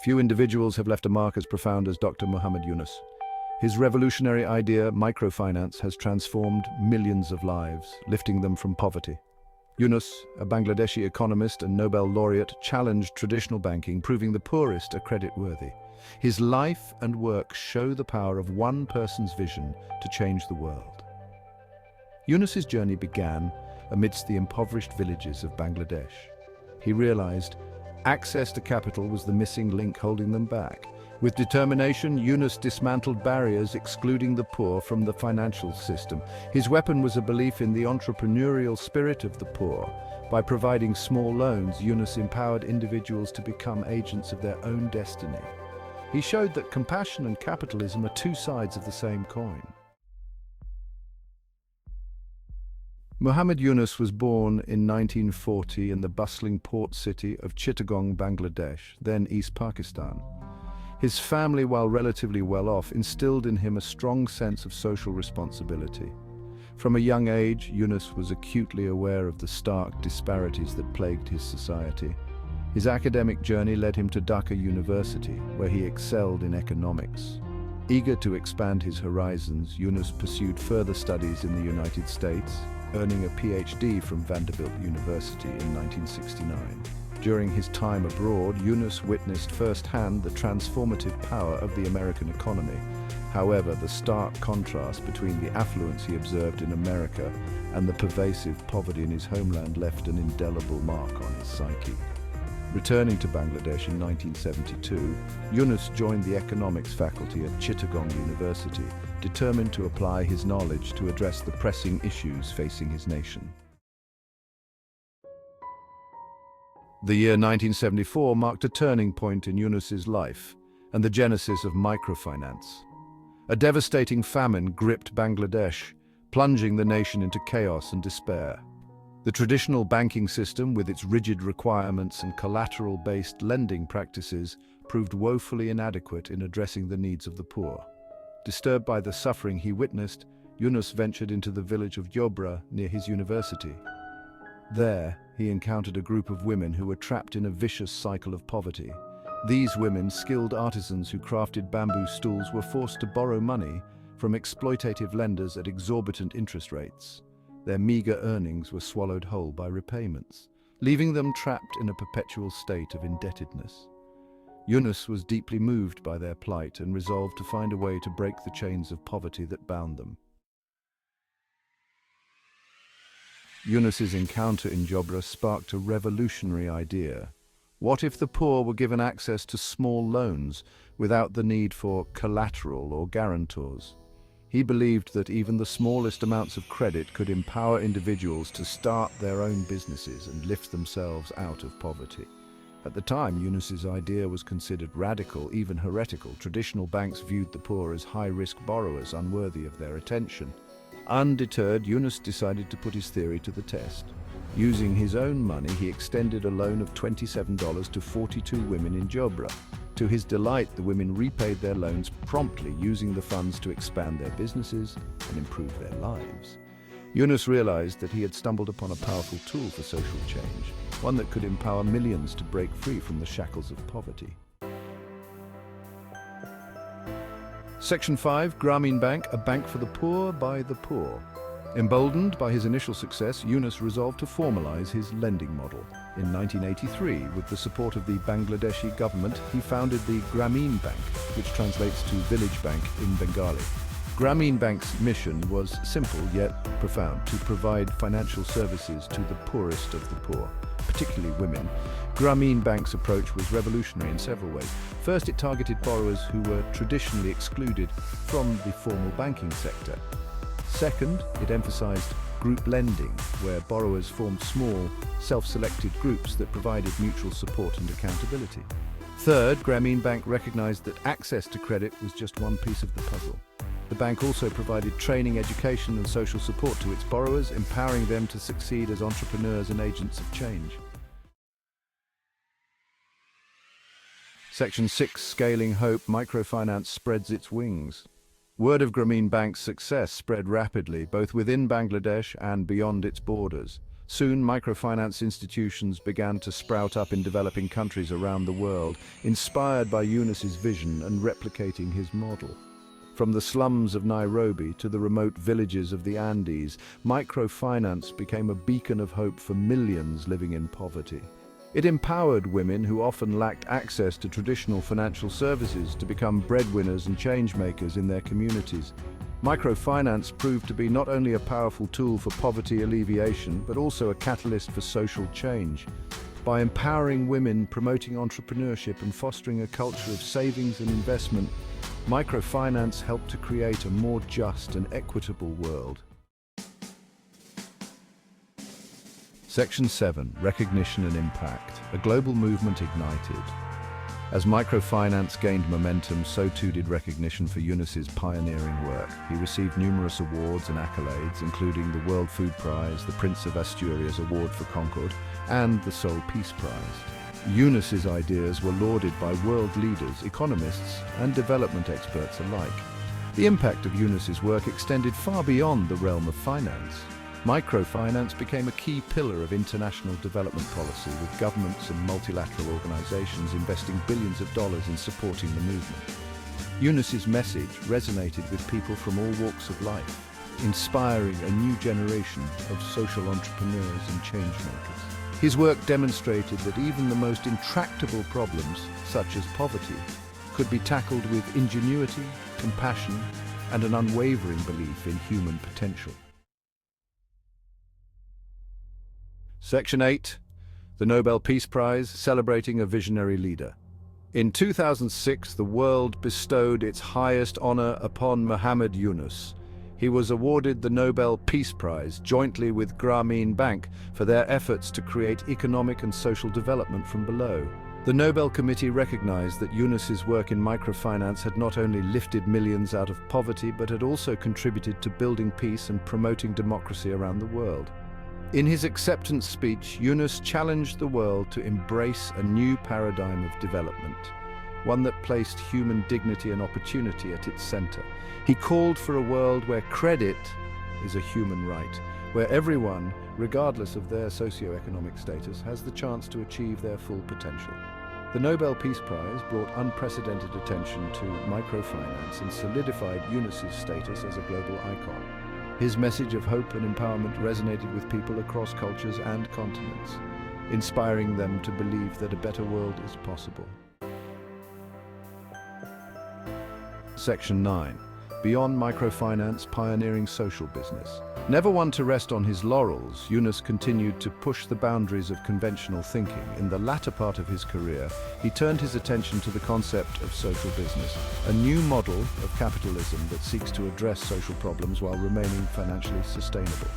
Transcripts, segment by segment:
Few individuals have left a mark as profound as Dr. Muhammad Yunus. His revolutionary idea, microfinance, has transformed millions of lives, lifting them from poverty. Yunus, a Bangladeshi economist and Nobel laureate, challenged traditional banking, proving the poorest are credit-worthy. His life and work show the power of one person's vision to change the world. Yunus's journey began amidst the impoverished villages of Bangladesh. He realized access to capital was the missing link holding them back. With determination, Yunus dismantled barriers excluding the poor from the financial system. His weapon was a belief in the entrepreneurial spirit of the poor. By providing small loans, Yunus empowered individuals to become agents of their own destiny. He showed that compassion and capitalism are two sides of the same coin. Muhammad Yunus was born in 1940 in the bustling port city of Chittagong, Bangladesh, then East Pakistan. His family, while relatively well off, instilled in him a strong sense of social responsibility. From a young age, Yunus was acutely aware of the stark disparities that plagued his society. His academic journey led him to Dhaka University, where he excelled in economics. Eager to expand his horizons, Yunus pursued further studies in the United States, earning a PhD from Vanderbilt University in 1969. During his time abroad, Yunus witnessed firsthand the transformative power of the American economy. However, the stark contrast between the affluence he observed in America and the pervasive poverty in his homeland left an indelible mark on his psyche. Returning to Bangladesh in 1972, Yunus joined the economics faculty at Chittagong University, determined to apply his knowledge to address the pressing issues facing his nation. The year 1974 marked a turning point in Yunus's life and the genesis of microfinance. A devastating famine gripped Bangladesh, plunging the nation into chaos and despair. The traditional banking system, with its rigid requirements and collateral-based lending practices, proved woefully inadequate in addressing the needs of the poor. Disturbed by the suffering he witnessed, Yunus ventured into the village of Jobra near his university. There, he encountered a group of women who were trapped in a vicious cycle of poverty. These women, skilled artisans who crafted bamboo stools, were forced to borrow money from exploitative lenders at exorbitant interest rates. Their meager earnings were swallowed whole by repayments, leaving them trapped in a perpetual state of indebtedness. Yunus was deeply moved by their plight and resolved to find a way to break the chains of poverty that bound them. Yunus's encounter in Jobra sparked a revolutionary idea. What if the poor were given access to small loans without the need for collateral or guarantors? He believed that even the smallest amounts of credit could empower individuals to start their own businesses and lift themselves out of poverty. At the time, Yunus's idea was considered radical, even heretical. Traditional banks viewed the poor as high-risk borrowers unworthy of their attention. Undeterred, Yunus decided to put his theory to the test. Using his own money, he extended a loan of $27 to 42 women in Jobra. To his delight, the women repaid their loans promptly, using the funds to expand their businesses and improve their lives. Yunus realized that he had stumbled upon a powerful tool for social change, one that could empower millions to break free from the shackles of poverty. Section 5, Grameen Bank, a bank for the poor by the poor. Emboldened by his initial success, Yunus resolved to formalize his lending model. In 1983, with the support of the Bangladeshi government, he founded the Grameen Bank, which translates to Village Bank in Bengali. Grameen Bank's mission was simple yet profound: to provide financial services to the poorest of the poor, particularly women. Grameen Bank's approach was revolutionary in several ways. First, it targeted borrowers who were traditionally excluded from the formal banking sector. Second, it emphasized group lending, where borrowers formed small, self-selected groups that provided mutual support and accountability. Third, Grameen Bank recognized that access to credit was just one piece of the puzzle. The bank also provided training, education, and social support to its borrowers, empowering them to succeed as entrepreneurs and agents of change. Section 6, Scaling Hope, Microfinance spreads its wings. Word of Grameen Bank's success spread rapidly, both within Bangladesh and beyond its borders. Soon, microfinance institutions began to sprout up in developing countries around the world, inspired by Yunus's vision and replicating his model. From the slums of Nairobi to the remote villages of the Andes, microfinance became a beacon of hope for millions living in poverty. It empowered women who often lacked access to traditional financial services to become breadwinners and change-makers in their communities. Microfinance proved to be not only a powerful tool for poverty alleviation, but also a catalyst for social change. By empowering women, promoting entrepreneurship, and fostering a culture of savings and investment, microfinance helped to create a more just and equitable world. Section 7. Recognition and Impact. A global movement ignited. As microfinance gained momentum, so too did recognition for Yunus's pioneering work. He received numerous awards and accolades, including the World Food Prize, the Prince of Asturias Award for Concord, and the Seoul Peace Prize. Yunus's ideas were lauded by world leaders, economists, and development experts alike. The impact of Yunus's work extended far beyond the realm of finance. Microfinance became a key pillar of international development policy, with governments and multilateral organizations investing billions of dollars in supporting the movement. Yunus's message resonated with people from all walks of life, inspiring a new generation of social entrepreneurs and change-makers. His work demonstrated that even the most intractable problems, such as poverty, could be tackled with ingenuity, compassion, and an unwavering belief in human potential. Section 8. The Nobel Peace Prize, celebrating a visionary leader. In 2006, the world bestowed its highest honor upon Muhammad Yunus. He was awarded the Nobel Peace Prize jointly with Grameen Bank for their efforts to create economic and social development from below. The Nobel Committee recognized that Yunus's work in microfinance had not only lifted millions out of poverty, but had also contributed to building peace and promoting democracy around the world. In his acceptance speech, Yunus challenged the world to embrace a new paradigm of development, one that placed human dignity and opportunity at its center. He called for a world where credit is a human right, where everyone, regardless of their socioeconomic status, has the chance to achieve their full potential. The Nobel Peace Prize brought unprecedented attention to microfinance and solidified Yunus's status as a global icon. His message of hope and empowerment resonated with people across cultures and continents, inspiring them to believe that a better world is possible. Section 9. Beyond microfinance, pioneering social business. Never one to rest on his laurels, Yunus continued to push the boundaries of conventional thinking. In the latter part of his career, he turned his attention to the concept of social business, a new model of capitalism that seeks to address social problems while remaining financially sustainable.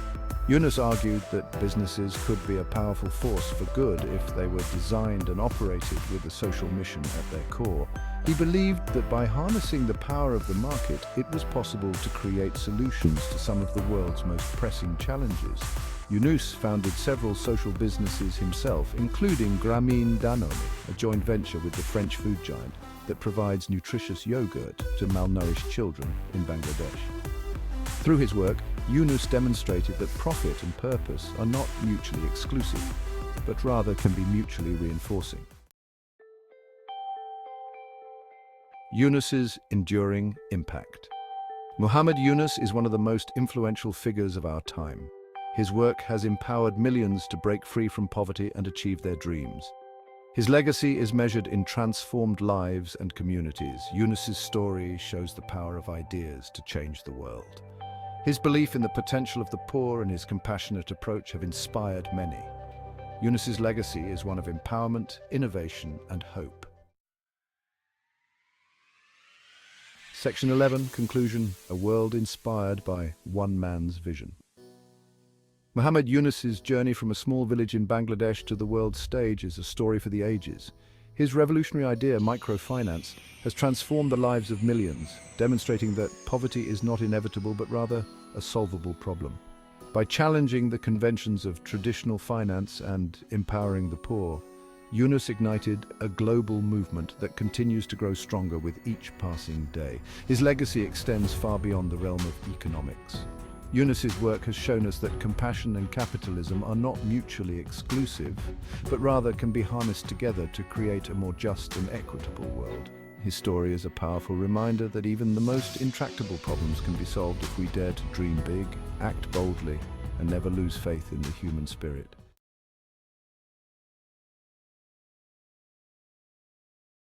Yunus argued that businesses could be a powerful force for good if they were designed and operated with a social mission at their core. He believed that by harnessing the power of the market, it was possible to create solutions to some of the world's most pressing challenges. Yunus founded several social businesses himself, including Grameen Danone, a joint venture with the French food giant that provides nutritious yogurt to malnourished children in Bangladesh. Through his work, Yunus demonstrated that profit and purpose are not mutually exclusive, but rather can be mutually reinforcing. Yunus's enduring impact. Muhammad Yunus is one of the most influential figures of our time. His work has empowered millions to break free from poverty and achieve their dreams. His legacy is measured in transformed lives and communities. Yunus's story shows the power of ideas to change the world. His belief in the potential of the poor and his compassionate approach have inspired many. Yunus's legacy is one of empowerment, innovation, and hope. Section 11, Conclusion, a world inspired by one man's vision. Muhammad Yunus's journey from a small village in Bangladesh to the world stage is a story for the ages. His revolutionary idea, microfinance, has transformed the lives of millions, demonstrating that poverty is not inevitable but rather a solvable problem. By challenging the conventions of traditional finance and empowering the poor, Yunus ignited a global movement that continues to grow stronger with each passing day. His legacy extends far beyond the realm of economics. Yunus's work has shown us that compassion and capitalism are not mutually exclusive, but rather can be harnessed together to create a more just and equitable world. His story is a powerful reminder that even the most intractable problems can be solved if we dare to dream big, act boldly, and never lose faith in the human spirit.